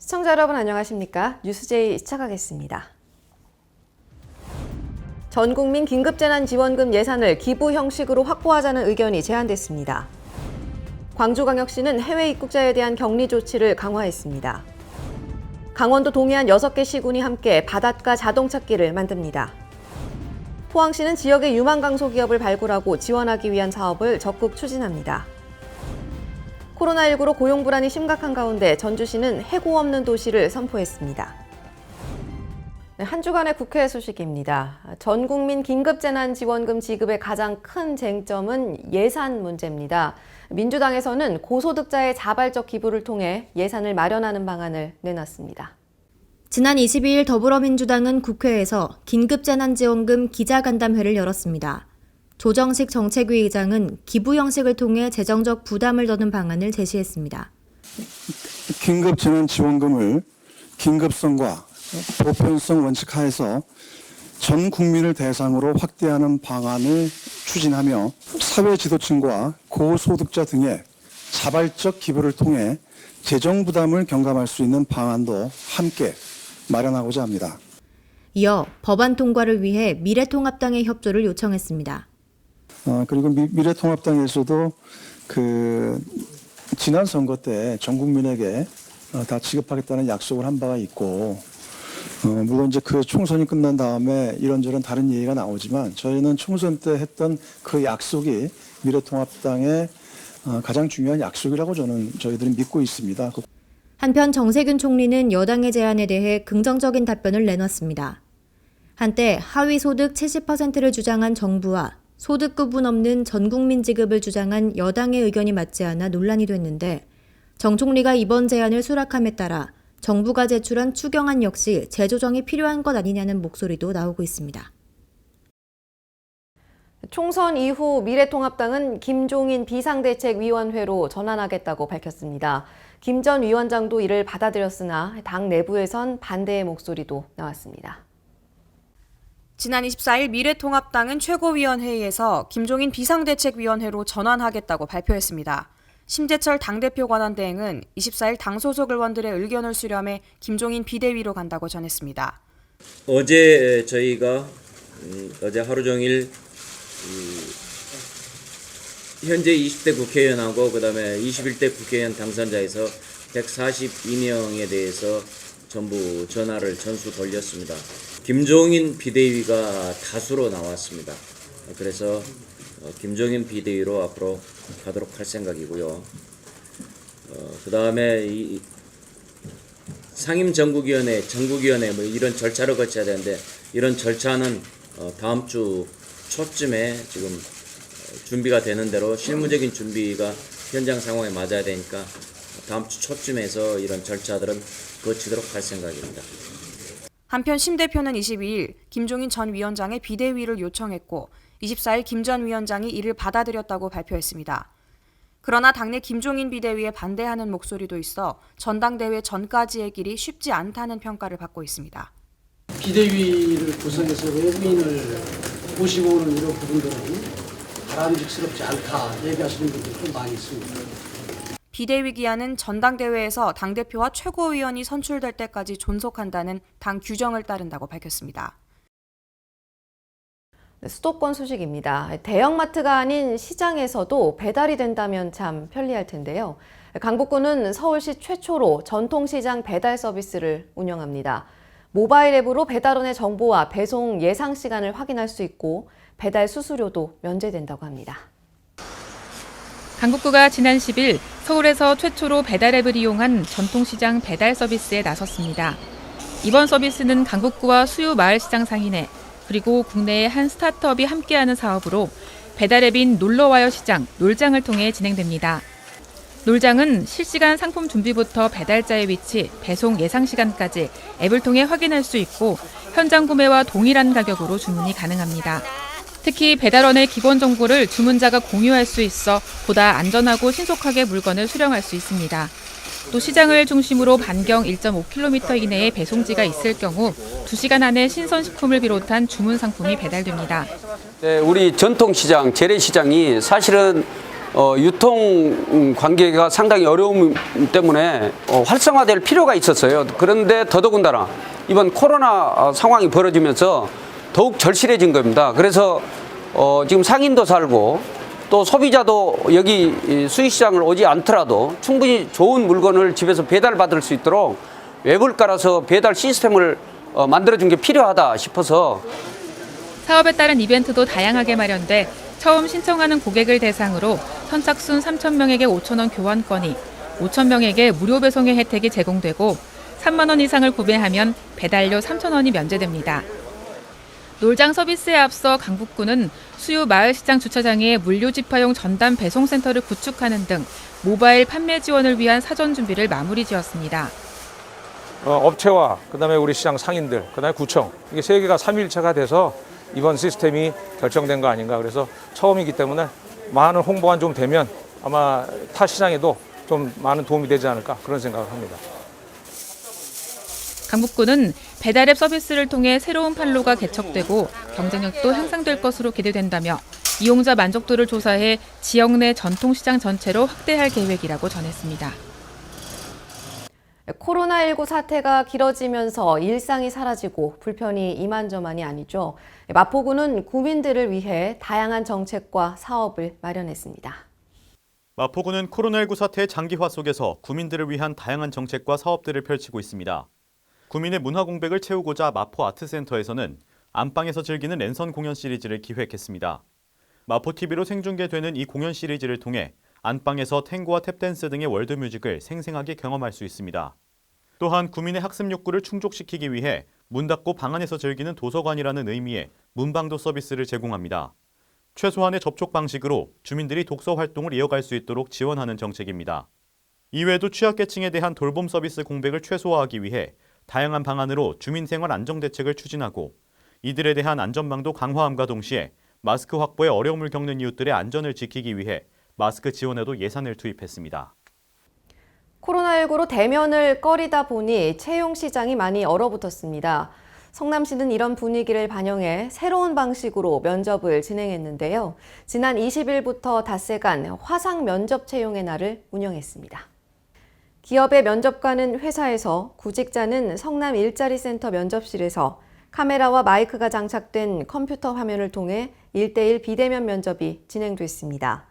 시청자 여러분 안녕하십니까? 뉴스제이 시작하겠습니다. 전국민 긴급재난지원금 예산을 기부 형식으로 확보하자는 의견이 제안됐습니다. 광주광역시는 해외 입국자에 대한 격리 조치를 강화했습니다. 강원도 동해안 6개 시군이 함께 바닷가 자동찾기를 만듭니다. 포항시는 지역의 유망강소기업을 발굴하고 지원하기 위한 사업을 적극 추진합니다. 코로나19로 고용 불안이 심각한 가운데 전주시는 해고 없는 도시를 선포했습니다. 한 주간의 국회 소식입니다. 전 국민 긴급재난지원금 지급의 가장 큰 쟁점은 예산 문제입니다. 민주당에서는 고소득자의 자발적 기부를 통해 예산을 마련하는 방안을 내놨습니다. 지난 22일 더불어민주당은 국회에서 긴급재난지원금 기자간담회를 열었습니다. 조정식 정책위 의장은 기부 형식을 통해 재정적 부담을 덜는 방안을 제시했습니다. 긴급재난지원금을 긴급성과 보편성 원칙 하에서 전 국민을 대상으로 확대하는 방안을 추진하며 사회 지도층과 고소득자 등의 자발적 기부를 통해 재정 부담을 경감할 수 있는 방안도 함께 마련하고자 합니다. 이어 법안 통과를 위해 미래통합당의 협조를 요청했습니다. 그리고 미래통합당에서도 지난 선거 때 전 국민에게 다 지급하겠다는 약속을 한 바가 있고, 물론 이제 그 총선이 끝난 다음에 이런저런 다른 얘기가 나오지만 저희는 총선 때 했던 그 약속이 미래통합당의 가장 중요한 약속이라고 저희들이 믿고 있습니다. 한편 정세균 총리는 여당의 제안에 대해 긍정적인 답변을 내놨습니다. 한때 하위 소득 70%를 주장한 정부와 소득 구분 없는 전 국민 지급을 주장한 여당의 의견이 맞지 않아 논란이 됐는데 정 총리가 이번 제안을 수락함에 따라 정부가 제출한 추경안 역시 재조정이 필요한 것 아니냐는 목소리도 나오고 있습니다. 총선 이후 미래통합당은 김종인 비상대책위원회로 전환하겠다고 밝혔습니다. 김 전 위원장도 이를 받아들였으나 당 내부에선 반대의 목소리도 나왔습니다. 지난 24일 미래통합당은 최고위원회의에서 김종인 비상대책위원회로 전환하겠다고 발표했습니다. 심재철 당대표 권한대행은 24일 당 소속 의원들의 의견을 수렴해 김종인 비대위로 간다고 전했습니다. 어제 저희가 어제 하루 종일 현재 20대 국회의원하고 그다음에 21대 국회의원 당선자에서 142명에 대해서 전부 전화를 전수 돌렸습니다. 김종인 비대위가 다수로 나왔습니다. 그래서 김종인 비대위로 앞으로 가도록 할 생각이고요. 그다음에 이 상임전국위원회, 전국위원회 뭐 이런 절차를 거쳐야 되는데 이런 절차는 다음 주 초쯤에 지금 준비가 되는 대로 실무적인 준비가 현장 상황에 맞아야 되니까 다음 주 초쯤에서 이런 절차들은 거치도록 할 생각입니다. 한편 심 대표는 22일 김종인 전 위원장의 비대위를 요청했고 24일 김 전 위원장이 이를 받아들였다고 발표했습니다. 그러나 당내 김종인 비대위에 반대하는 목소리도 있어 전당대회 전까지의 길이 쉽지 않다는 평가를 받고 있습니다. 비대위를 구성해서 외부인을 모시고 오는 이런 부분들은 바람직스럽지 않다 얘기하시는 분들이 좀 많이 있습니다. 비대위 기한은 전당대회에서 당대표와 최고위원이 선출될 때까지 존속한다는 당 규정을 따른다고 밝혔습니다. 수도권 소식입니다. 대형마트가 아닌 시장에서도 배달이 된다면 참 편리할 텐데요. 강북구는 서울시 최초로 전통시장 배달 서비스를 운영합니다. 모바일 앱으로 배달원의 정보와 배송 예상 시간을 확인할 수 있고 배달 수수료도 면제된다고 합니다. 강북구가 지난 10일 서울에서 최초로 배달 앱을 이용한 전통시장 배달 서비스에 나섰습니다. 이번 서비스는 강북구와 수유마을시장 상인회 그리고 국내의 한 스타트업이 함께하는 사업으로 배달 앱인 놀러와요 시장, 놀장을 통해 진행됩니다. 놀장은 실시간 상품 준비부터 배달자의 위치, 배송 예상 시간까지 앱을 통해 확인할 수 있고 현장 구매와 동일한 가격으로 주문이 가능합니다. 특히 배달원의 기본 정보를 주문자가 공유할 수 있어 보다 안전하고 신속하게 물건을 수령할 수 있습니다. 또 시장을 중심으로 반경 1.5km 이내에 배송지가 있을 경우 2시간 안에 신선식품을 비롯한 주문 상품이 배달됩니다. 네, 우리 전통시장, 재래시장이 사실은 유통 관계가 상당히 어려움 때문에 활성화될 필요가 있었어요. 그런데 더더군다나 이번 코로나 상황이 벌어지면서 더욱 절실해진 겁니다. 그래서 지금 상인도 살고 또 소비자도 여기 수입시장을 오지 않더라도 충분히 좋은 물건을 집에서 배달받을 수 있도록 웹을 깔아서 배달 시스템을 만들어준 게 필요하다 싶어서 사업에 따른 이벤트도 다양하게 마련돼 처음 신청하는 고객을 대상으로 선착순 3,000명에게 5,000원 교환권이, 5,000명에게 무료 배송의 혜택이 제공되고 3만 원 이상을 구매하면 배달료 3,000원이 면제됩니다. 놀장 서비스에 앞서 강북구는 수요 마을시장 주차장에 물류집화용 전담 배송센터를 구축하는 등 모바일 판매 지원을 위한 사전 준비를 마무리 지었습니다. 업체와 그다음에 우리 시장 상인들, 그다음에 구청 이게 세 개가 삼위일체가 돼서 이번 시스템이 결정된 거 아닌가. 그래서 처음이기 때문에 많은 홍보가 좀 되면 아마 타 시장에도 좀 많은 도움이 되지 않을까 그런 생각을 합니다. 강북구는 배달앱 서비스를 통해 새로운 판로가 개척되고 경쟁력도 향상될 것으로 기대된다며 이용자 만족도를 조사해 지역 내 전통시장 전체로 확대할 계획이라고 전했습니다. 코로나19 사태가 길어지면서 일상이 사라지고 불편이 이만저만이 아니죠. 마포구는 구민들을 위해 다양한 정책과 사업을 마련했습니다. 마포구는 코로나19 사태의 장기화 속에서 구민들을 위한 다양한 정책과 사업들을 펼치고 있습니다. 구민의 문화 공백을 채우고자 마포 아트센터에서는 안방에서 즐기는 랜선 공연 시리즈를 기획했습니다. 마포TV로 생중계되는 이 공연 시리즈를 통해 안방에서 탱고와 탭댄스 등의 월드뮤직을 생생하게 경험할 수 있습니다. 또한 구민의 학습 욕구를 충족시키기 위해 문 닫고 방 안에서 즐기는 도서관이라는 의미의 문방도 서비스를 제공합니다. 최소한의 접촉 방식으로 주민들이 독서 활동을 이어갈 수 있도록 지원하는 정책입니다. 이외에도 취약계층에 대한 돌봄 서비스 공백을 최소화하기 위해 다양한 방안으로 주민생활 안정대책을 추진하고 이들에 대한 안전망도 강화함과 동시에 마스크 확보에 어려움을 겪는 이웃들의 안전을 지키기 위해 마스크 지원에도 예산을 투입했습니다. 코로나19로 대면을 꺼리다 보니 채용 시장이 많이 얼어붙었습니다. 성남시는 이런 분위기를 반영해 새로운 방식으로 면접을 진행했는데요. 지난 20일부터 닷새간 화상 면접 채용의 날을 운영했습니다. 기업의 면접관은 회사에서, 구직자는 성남 일자리센터 면접실에서 카메라와 마이크가 장착된 컴퓨터 화면을 통해 1:1 비대면 면접이 진행됐습니다.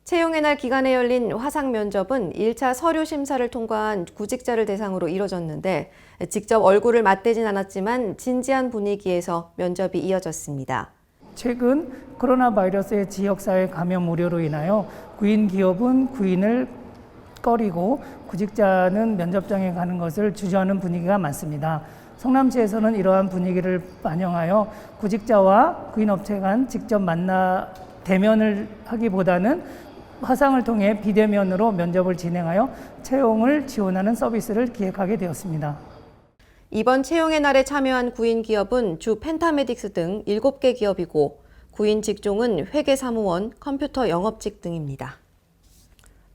채용의 날 기간에 열린 화상 면접은 1차 서류 심사를 통과한 구직자를 대상으로 이뤄졌는데 직접 얼굴을 맞대진 않았지만 진지한 분위기에서 면접이 이어졌습니다. 최근 코로나 바이러스의 지역사회 감염 우려로 인하여 구인 기업은 구인을 꺼리고 구직자는 면접장에 가는 것을 주저하는 분위기가 많습니다. 성남시에서는 이러한 분위기를 반영하여 구직자와 구인업체 간 직접 만나 대면을 하기보다는 화상을 통해 비대면으로 면접을 진행하여 채용을 지원하는 서비스를 기획하게 되었습니다. 이번 채용의 날에 참여한 구인 기업은 주 펜타메딕스 등 7개 기업이고 구인 직종은 회계사무원, 컴퓨터 영업직 등입니다.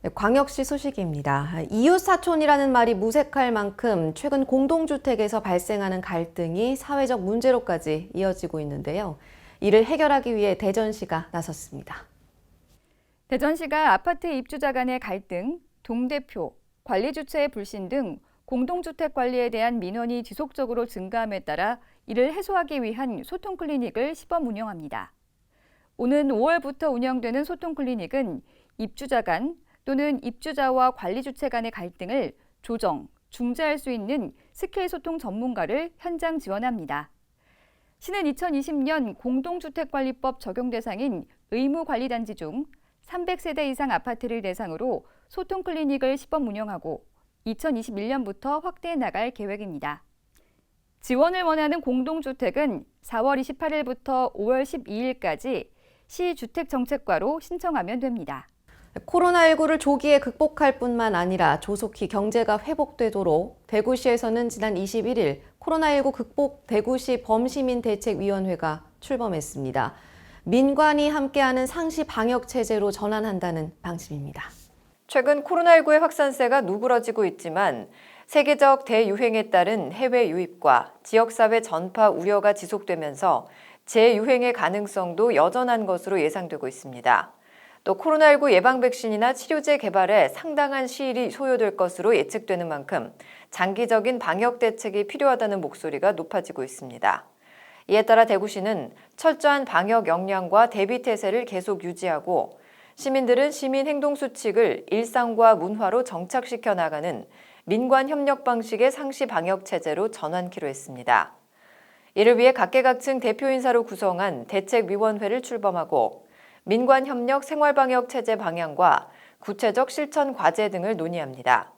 네, 광역시 소식입니다. 이웃사촌이라는 말이 무색할 만큼 최근 공동주택에서 발생하는 갈등이 사회적 문제로까지 이어지고 있는데요. 이를 해결하기 위해 대전시가 나섰습니다. 대전시가 아파트 입주자 간의 갈등, 동대표, 관리주체의 불신 등 공동주택 관리에 대한 민원이 지속적으로 증가함에 따라 이를 해소하기 위한 소통 클리닉을 시범 운영합니다. 오는 5월부터 운영되는 소통 클리닉은 입주자 간 또는 입주자와 관리주체 간의 갈등을 조정, 중재할 수 있는 스킬 소통 전문가를 현장 지원합니다. 시는 2020년 공동주택관리법 적용 대상인 의무관리단지 중 300세대 이상 아파트를 대상으로 소통 클리닉을 시범 운영하고 2021년부터 확대해 나갈 계획입니다. 지원을 원하는 공동주택은 4월 28일부터 5월 12일까지 시주택정책과로 신청하면 됩니다. 코로나19를 조기에 극복할 뿐만 아니라 조속히 경제가 회복되도록 대구시에서는 지난 21일 코로나19 극복 대구시 범시민대책위원회가 출범했습니다. 민관이 함께하는 상시 방역 체제로 전환한다는 방침입니다. 최근 코로나19의 확산세가 누그러지고 있지만 세계적 대유행에 따른 해외 유입과 지역사회 전파 우려가 지속되면서 재유행의 가능성도 여전한 것으로 예상되고 있습니다. 또 코로나19 예방 백신이나 치료제 개발에 상당한 시일이 소요될 것으로 예측되는 만큼 장기적인 방역 대책이 필요하다는 목소리가 높아지고 있습니다. 이에 따라 대구시는 철저한 방역 역량과 대비 태세를 계속 유지하고 시민들은 시민 행동 수칙을 일상과 문화로 정착시켜 나가는 민관 협력 방식의 상시 방역 체제로 전환키로 했습니다. 이를 위해 각계각층 대표 인사로 구성한 대책위원회를 출범하고 민관 협력 생활 방역 체제 방향과 구체적 실천 과제 등을 논의합니다.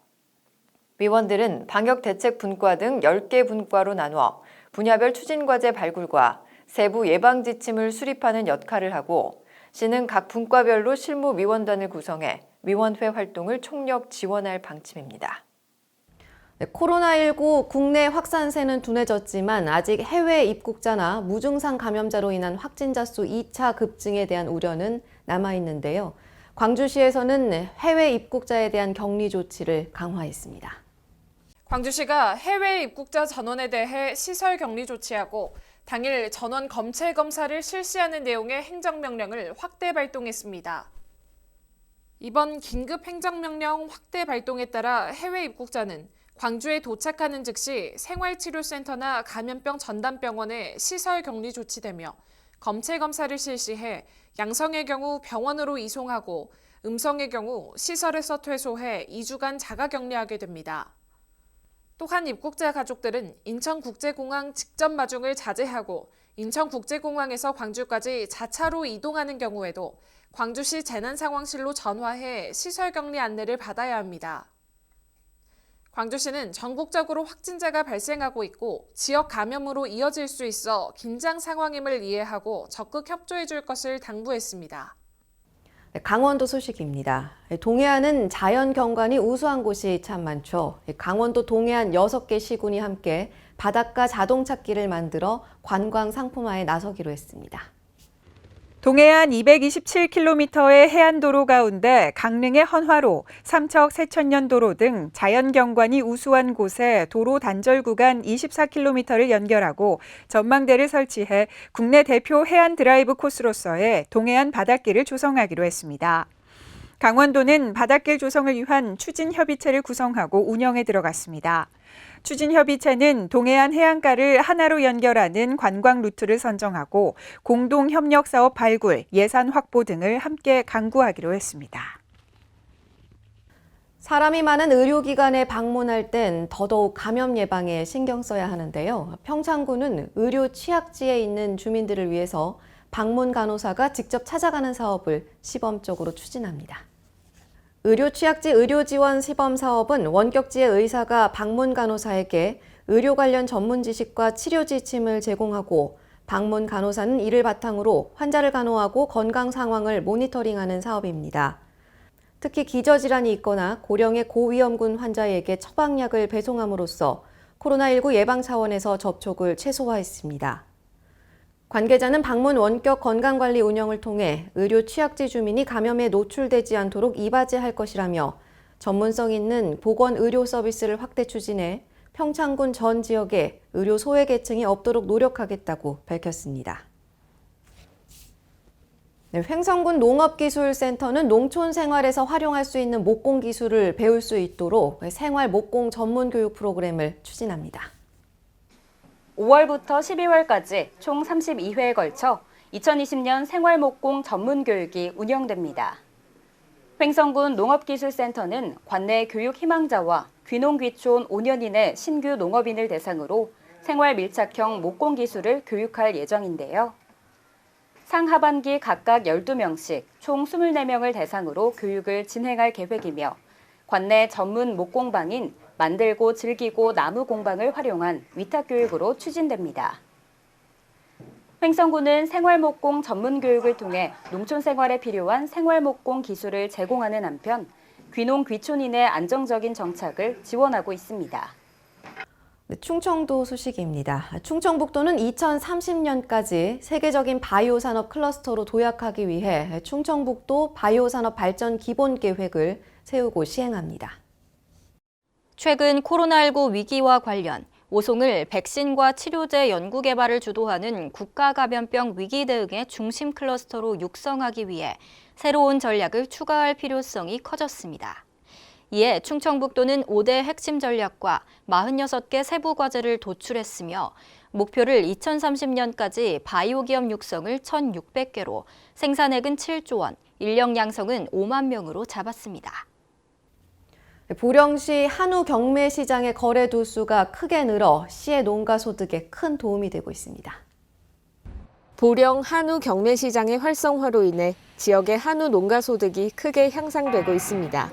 위원들은 방역 대책 분과 등 10개 분과로 나누어 분야별 추진 과제 발굴과 세부 예방 지침을 수립하는 역할을 하고 시는 각 분과별로 실무 위원단을 구성해 위원회 활동을 총력 지원할 방침입니다. 코로나19 국내 확산세는 둔해졌지만 아직 해외 입국자나 무증상 감염자로 인한 확진자 수 2차 급증에 대한 우려는 남아있는데요. 광주시에서는 해외 입국자에 대한 격리 조치를 강화했습니다. 광주시가 해외 입국자 전원에 대해 시설 격리 조치하고 당일 전원 검체 검사를 실시하는 내용의 행정명령을 확대 발동했습니다. 이번 긴급 행정명령 확대 발동에 따라 해외 입국자는 광주에 도착하는 즉시 생활치료센터나 감염병 전담병원에 시설 격리 조치되며 검체 검사를 실시해 양성의 경우 병원으로 이송하고 음성의 경우 시설에서 퇴소해 2주간 자가 격리하게 됩니다. 또한 입국자 가족들은 인천국제공항 직접 마중을 자제하고 인천국제공항에서 광주까지 자차로 이동하는 경우에도 광주시 재난상황실로 전화해 시설격리 안내를 받아야 합니다. 광주시는 전국적으로 확진자가 발생하고 있고 지역 감염으로 이어질 수 있어 긴장 상황임을 이해하고 적극 협조해 줄 것을 당부했습니다. 강원도 소식입니다. 동해안은 자연 경관이 우수한 곳이 참 많죠. 강원도 동해안 6개 시군이 함께 바닷가 자동찾기를 만들어 관광 상품화에 나서기로 했습니다. 동해안 227km의 해안도로 가운데 강릉의 헌화로, 삼척 세천년도로 등 자연경관이 우수한 곳에 도로 단절 구간 24km를 연결하고 전망대를 설치해 국내 대표 해안 드라이브 코스로서의 동해안 바닷길을 조성하기로 했습니다. 강원도는 바닷길 조성을 위한 추진협의체를 구성하고 운영에 들어갔습니다. 추진협의체는 동해안 해안가를 하나로 연결하는 관광 루트를 선정하고 공동협력사업 발굴, 예산 확보 등을 함께 강구하기로 했습니다. 사람이 많은 의료기관에 방문할 땐 더더욱 감염 예방에 신경 써야 하는데요. 평창군은 의료 취약지에 있는 주민들을 위해서 방문 간호사가 직접 찾아가는 사업을 시범적으로 추진합니다. 의료 취약지 의료 지원 시범 사업은 원격지의 의사가 방문 간호사에게 의료 관련 전문 지식과 치료 지침을 제공하고 방문 간호사는 이를 바탕으로 환자를 간호하고 건강 상황을 모니터링하는 사업입니다. 특히 기저질환이 있거나 고령의 고위험군 환자에게 처방약을 배송함으로써 코로나19 예방 차원에서 접촉을 최소화했습니다. 관계자는 방문 원격 건강관리 운영을 통해 의료 취약지 주민이 감염에 노출되지 않도록 이바지할 것이라며 전문성 있는 보건 의료 서비스를 확대 추진해 평창군 전 지역에 의료 소외계층이 없도록 노력하겠다고 밝혔습니다. 횡성군 농업기술센터는 농촌 생활에서 활용할 수 있는 목공 기술을 배울 수 있도록 생활 목공 전문 교육 프로그램을 추진합니다. 5월부터 12월까지 총 32회에 걸쳐 2020년 생활목공 전문교육이 운영됩니다. 횡성군 농업기술센터는 관내 교육 희망자와 귀농귀촌 5년 이내 신규 농업인을 대상으로 생활 밀착형 목공 기술을 교육할 예정인데요. 상하반기 각각 12명씩 총 24명을 대상으로 교육을 진행할 계획이며 관내 전문 목공방인 만들고 즐기고 나무 공방을 활용한 위탁교육으로 추진됩니다. 횡성군은 생활목공 전문교육을 통해 농촌 생활에 필요한 생활목공 기술을 제공하는 한편 귀농 귀촌인의 안정적인 정착을 지원하고 있습니다. 충청도 소식입니다. 충청북도는 2030년까지 세계적인 바이오 산업 클러스터로 도약하기 위해 충청북도 바이오 산업 발전 기본 계획을 세우고 시행합니다. 최근 코로나19 위기와 관련 오송을 백신과 치료제 연구 개발을 주도하는 국가감염병 위기 대응의 중심 클러스터로 육성하기 위해 새로운 전략을 추가할 필요성이 커졌습니다. 이에 충청북도는 5대 핵심 전략과 46개 세부 과제를 도출했으며 목표를 2030년까지 바이오 기업 육성을 1,600개로 생산액은 7조 원, 인력 양성은 5만 명으로 잡았습니다. 보령시 한우 경매 시장의 거래 두수가 크게 늘어 시의 농가 소득에 큰 도움이 되고 있습니다. 보령 한우 경매 시장의 활성화로 인해 지역의 한우 농가 소득이 크게 향상되고 있습니다.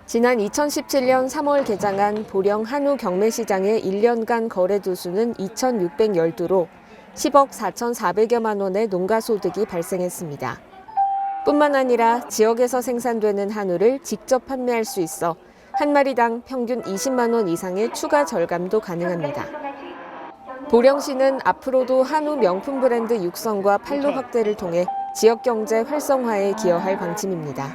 지난 2017년 3월 개장한 보령 한우 경매 시장의 1년간 거래 두수는 2,612로 10억 4,400여만 원의 농가 소득이 발생했습니다. 뿐만 아니라 지역에서 생산되는 한우를 직접 판매할 수 있어 한 마리당 평균 20만 원 이상의 추가 절감도 가능합니다. 보령시는 앞으로도 한우 명품 브랜드 육성과 판로 확대를 통해 지역 경제 활성화에 기여할 방침입니다.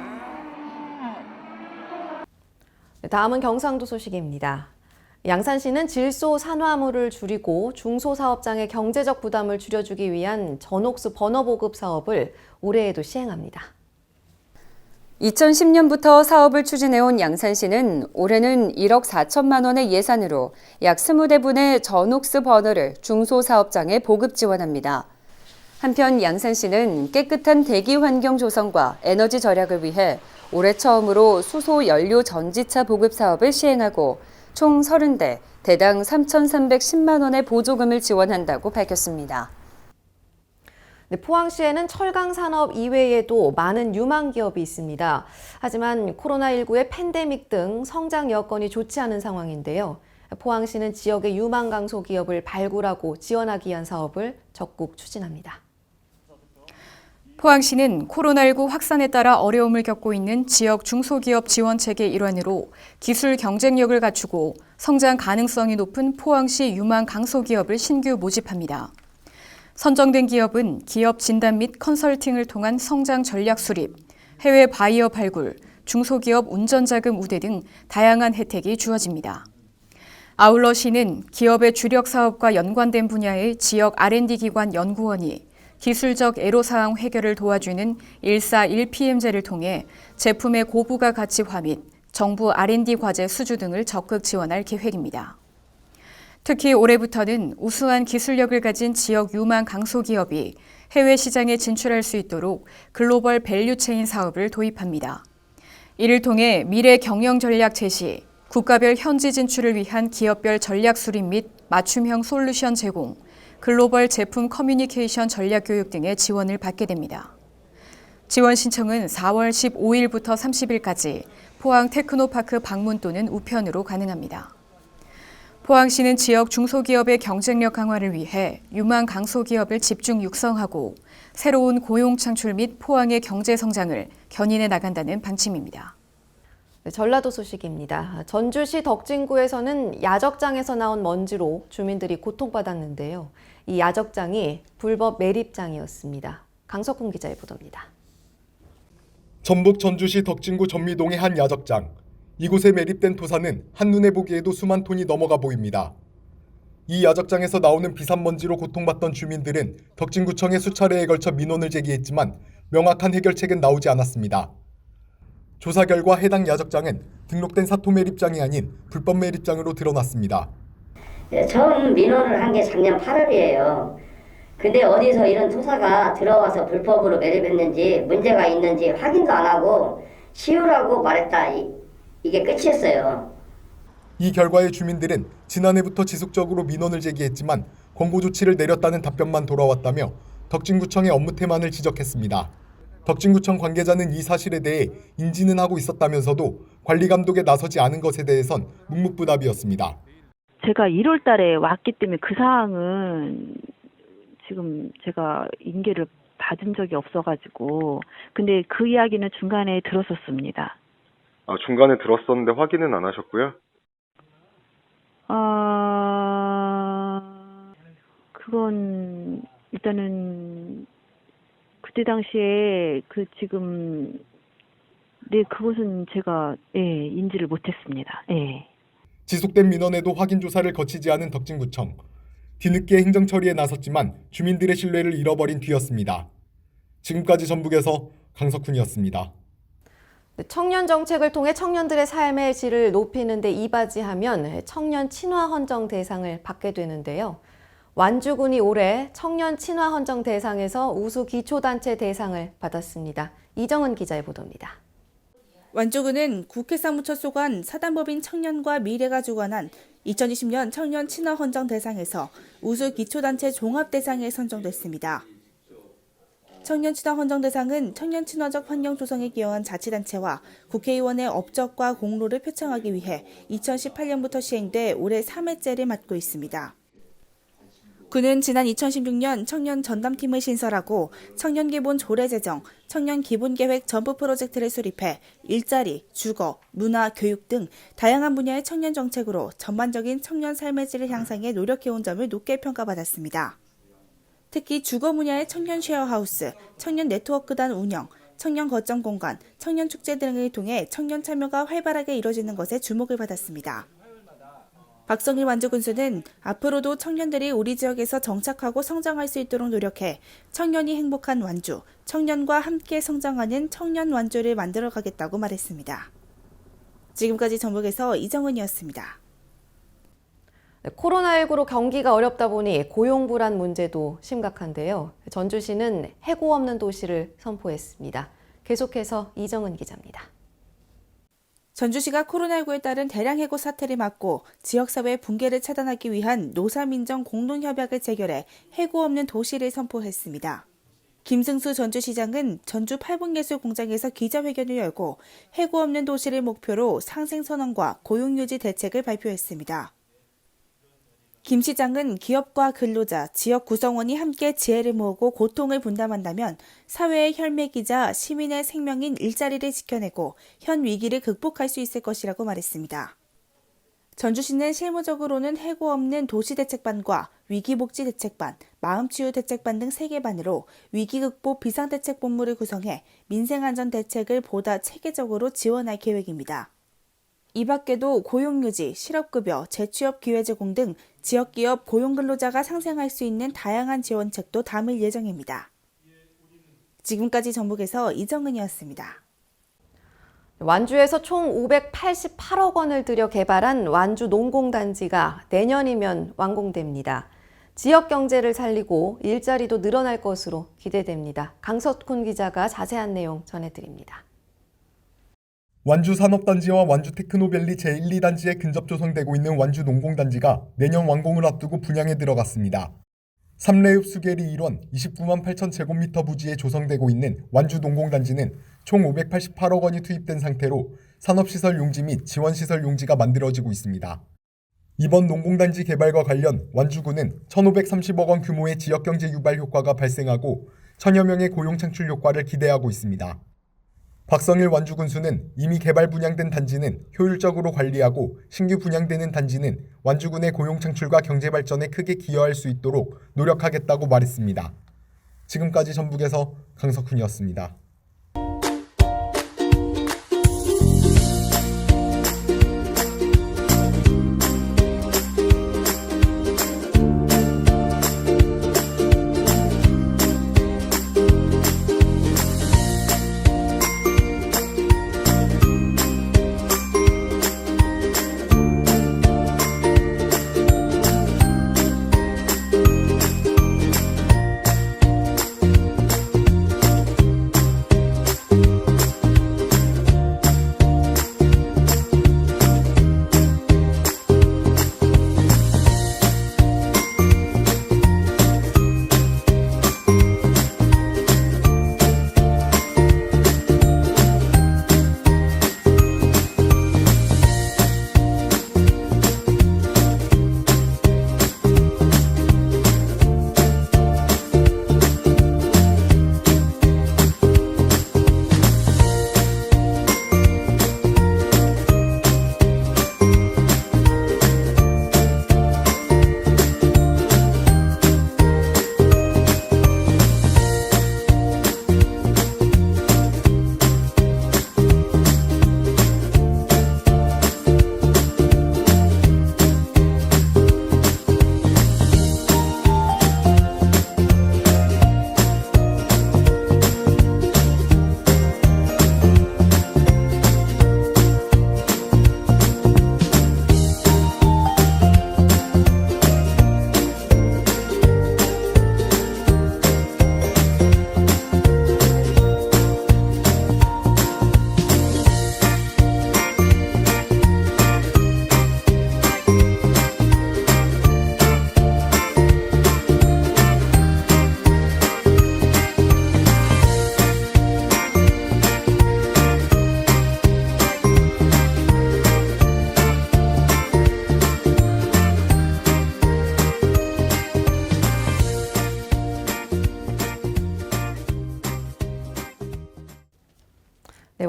다음은 경상도 소식입니다. 양산시는 질소 산화물을 줄이고 중소사업장의 경제적 부담을 줄여주기 위한 전옥수 버너 보급 사업을 올해에도 시행합니다. 2010년부터 사업을 추진해온 양산시는 올해는 1억 4천만 원의 예산으로 약 20대분의 전옥수 버너를 중소사업장에 보급 지원합니다. 한편 양산시는 깨끗한 대기 환경 조성과 에너지 절약을 위해 올해 처음으로 수소 연료 전지차 보급 사업을 시행하고 총 30대 대당 3,310만 원의 보조금을 지원한다고 밝혔습니다. 포항시에는 철강 산업 이외에도 많은 유망 기업이 있습니다. 하지만 코로나19의 팬데믹 등 성장 여건이 좋지 않은 상황인데요. 포항시는 지역의 유망 강소 기업을 발굴하고 지원하기 위한 사업을 적극 추진합니다. 포항시는 코로나19 확산에 따라 어려움을 겪고 있는 지역 중소기업 지원책의 일환으로 기술 경쟁력을 갖추고 성장 가능성이 높은 포항시 유망 강소기업을 신규 모집합니다. 선정된 기업은 기업 진단 및 컨설팅을 통한 성장 전략 수립, 해외 바이어 발굴, 중소기업 운전자금 우대 등 다양한 혜택이 주어집니다. 아울러 시는 기업의 주력 사업과 연관된 분야의 지역 R&D 기관 연구원이 기술적 애로사항 해결을 도와주는 141PM제를 통해 제품의 고부가 가치화 및 정부 R&D 과제 수주 등을 적극 지원할 계획입니다. 특히 올해부터는 우수한 기술력을 가진 지역 유망 강소기업이 해외 시장에 진출할 수 있도록 글로벌 밸류체인 사업을 도입합니다. 이를 통해 미래 경영 전략 제시, 국가별 현지 진출을 위한 기업별 전략 수립 및 맞춤형 솔루션 제공, 글로벌 제품 커뮤니케이션 전략 교육 등의 지원을 받게 됩니다. 지원 신청은 4월 15일부터 30일까지 포항 테크노파크 방문 또는 우편으로 가능합니다. 포항시는 지역 중소기업의 경쟁력 강화를 위해 유망 강소기업을 집중 육성하고 새로운 고용 창출 및 포항의 경제 성장을 견인해 나간다는 방침입니다. 전라도 소식입니다. 전주시 덕진구에서는 야적장에서 나온 먼지로 주민들이 고통받았는데요. 이 야적장이 불법 매립장이었습니다. 강석훈 기자의 보도입니다. 전북 전주시 덕진구 전미동의 한 야적장. 이곳에 매립된 토사는 한눈에 보기에도 수만 톤이 넘어가 보입니다. 이 야적장에서 나오는 비산먼지로 고통받던 주민들은 덕진구청에 수차례에 걸쳐 민원을 제기했지만 명확한 해결책은 나오지 않았습니다. 조사 결과 해당 야적장은 등록된 사토 매립장이 아닌 불법 매립장으로 드러났습니다. 처음 민원을 한 게 작년 8월이에요. 근데 어디서 이런 토사가 들어와서 불법으로 매립했는지 문제가 있는지 확인도 안 하고 치우라고 말했다. 이게 끝이었어요. 이 결과에 주민들은 지난해부터 지속적으로 민원을 제기했지만 권고 조치를 내렸다는 답변만 돌아왔다며 덕진구청의 업무 태만을 지적했습니다. 덕진구청 관계자는 이 사실에 대해 인지는 하고 있었다면서도 관리 감독에 나서지 않은 것에 대해선 묵묵부답이었습니다. 제가 1월 달에 왔기 때문에 그 사항은 지금 제가 인계를 받은 적이 없어가지고 근데 그 이야기는 중간에 들었었습니다. 중간에 들었었는데 확인은 안 하셨고요? 그건 일단은 그때 당시에 그것은 제가 인지를 못했습니다. 지속된 민원에도 확인 조사를 거치지 않은 덕진구청. 뒤늦게 행정 처리에 나섰지만 주민들의 신뢰를 잃어버린 뒤였습니다. 지금까지 전북에서 강석훈이었습니다. 청년 정책을 통해 청년들의 삶의 질을 높이는 데 이바지하면 청년 친화 헌정 대상을 받게 되는데요. 완주군이 올해 청년 친화 헌정 대상에서 우수 기초단체 대상을 받았습니다. 이정은 기자의 보도입니다. 완주군은 국회 사무처 소관 사단법인 청년과 미래가 주관한 2020년 청년 친화 헌정 대상에서 우수 기초단체 종합 대상에 선정됐습니다. 청년 친화 헌정 대상은 청년 친화적 환경 조성에 기여한 자치단체와 국회의원의 업적과 공로를 표창하기 위해 2018년부터 시행돼 올해 3회째를 맡고 있습니다. 군은 지난 2016년 청년 전담팀을 신설하고 청년 기본 조례 제정, 청년 기본 계획 전부 프로젝트를 수립해 일자리, 주거, 문화, 교육 등 다양한 분야의 청년 정책으로 전반적인 청년 삶의 질을 향상에 노력해온 점을 높게 평가받았습니다. 특히 주거 분야의 청년 쉐어하우스, 청년 네트워크단 운영, 청년 거점 공간, 청년 축제 등을 통해 청년 참여가 활발하게 이뤄지는 것에 주목을 받았습니다. 박성일 완주군수는 앞으로도 청년들이 우리 지역에서 정착하고 성장할 수 있도록 노력해 청년이 행복한 완주, 청년과 함께 성장하는 청년 완주를 만들어가겠다고 말했습니다. 지금까지 전북에서 이정은이었습니다. 코로나19로 경기가 어렵다 보니 고용 불안 문제도 심각한데요. 전주시는 해고 없는 도시를 선포했습니다. 계속해서 이정은 기자입니다. 전주시가 코로나19에 따른 대량 해고 사태를 막고 지역사회 붕괴를 차단하기 위한 노사민정 공동협약을 체결해 해고 없는 도시를 선포했습니다. 김승수 전주시장은 전주 8분예술 공장에서 기자회견을 열고 해고 없는 도시를 목표로 상생선언과 고용유지 대책을 발표했습니다. 김 시장은 기업과 근로자, 지역 구성원이 함께 지혜를 모으고 고통을 분담한다면 사회의 혈맥이자 시민의 생명인 일자리를 지켜내고 현 위기를 극복할 수 있을 것이라고 말했습니다. 전주시는 실무적으로는 해고 없는 도시대책반과 위기복지대책반, 마음치유대책반 등 3개 반으로 위기극복 비상대책본부를 구성해 민생안전대책을 보다 체계적으로 지원할 계획입니다. 이 밖에도 고용유지, 실업급여, 재취업 기회 제공 등 지역기업 고용근로자가 상생할 수 있는 다양한 지원책도 담을 예정입니다. 지금까지 전북에서 이정은이었습니다. 완주에서 총 588억 원을 들여 개발한 완주 농공단지가 내년이면 완공됩니다. 지역 경제를 살리고 일자리도 늘어날 것으로 기대됩니다. 강석훈 기자가 자세한 내용 전해드립니다. 완주 산업단지와 완주 테크노밸리 제1, 2단지에 근접 조성되고 있는 완주 농공단지가 내년 완공을 앞두고 분양에 들어갔습니다. 3레읍 수계리 일원 29만 8천 제곱미터 부지에 조성되고 있는 완주 농공단지는 총 588억 원이 투입된 상태로 산업시설 용지 및 지원시설 용지가 만들어지고 있습니다. 이번 농공단지 개발과 관련 완주군은 1,530억 원 규모의 지역경제 유발 효과가 발생하고 천여 명의 고용 창출 효과를 기대하고 있습니다. 박성일 완주군수는 이미 개발 분양된 단지는 효율적으로 관리하고 신규 분양되는 단지는 완주군의 고용 창출과 경제 발전에 크게 기여할 수 있도록 노력하겠다고 말했습니다. 지금까지 전북에서 강석훈이었습니다.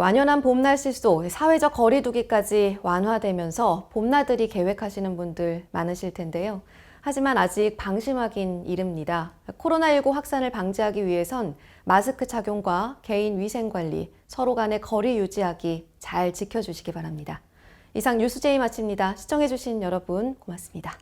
완연한 봄 날씨 속 사회적 거리 두기까지 완화되면서 봄나들이 계획하시는 분들 많으실 텐데요. 하지만 아직 방심하긴 이릅니다. 코로나19 확산을 방지하기 위해선 마스크 착용과 개인 위생 관리, 서로 간의 거리 유지하기 잘 지켜주시기 바랍니다. 이상 뉴스제이 마칩니다. 시청해주신 여러분 고맙습니다.